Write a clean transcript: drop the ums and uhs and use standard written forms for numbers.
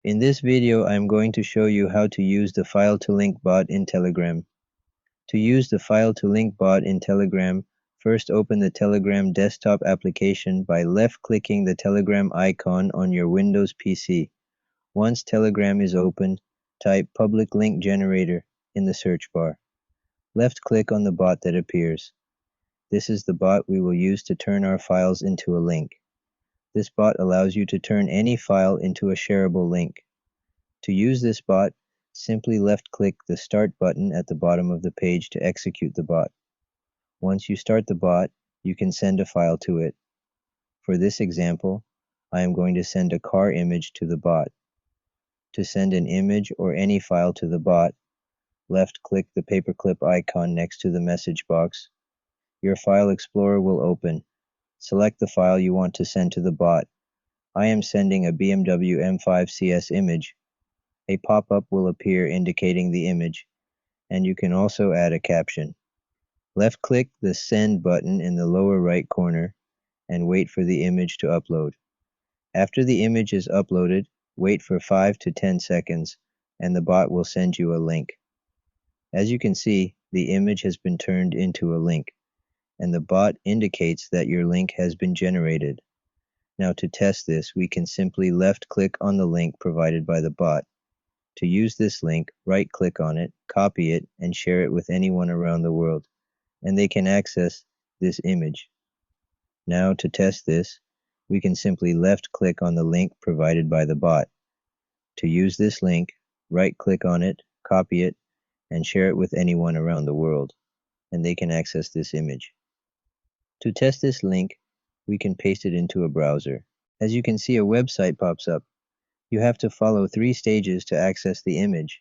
In this video, I am going to show you how to use the File to Link bot in Telegram. To use the File to Link bot in Telegram, first open the Telegram desktop application by left-clicking the Telegram icon on your Windows PC. Once Telegram is open, type Public Link Generator in the search bar. Left-click on the bot that appears. This is the bot we will use to turn our files into a link. This bot allows you to turn any file into a shareable link. To use this bot, simply left-click the Start button at the bottom of the page to execute the bot. Once you start the bot, you can send a file to it. For this example, I am going to send a car image to the bot. To send an image or any file to the bot, left-click the paperclip icon next to the message box. Your File Explorer will open. Select the file you want to send to the bot. I am sending a BMW M5 CS image. A pop-up will appear indicating the image, and you can also add a caption. Left-click the Send button in the lower right corner and wait for the image to upload. After the image is uploaded, wait for 5 to 10 seconds, and the bot will send you a link. As you can see, the image has been turned into a link, and the bot indicates that your link has been generated. Now to test this, we can simply left-click on the link provided by the bot. To use this link, right-click on it, copy it, and share it with anyone around the world, and they can access this image. Now to test this, we can simply left-click on the link provided by the bot. To use this link, right-click on it, copy it, and share it with anyone around the world, and they can access this image. To test this link, we can paste it into a browser. As you can see, a website pops up. You have to follow 3 stages to access the image.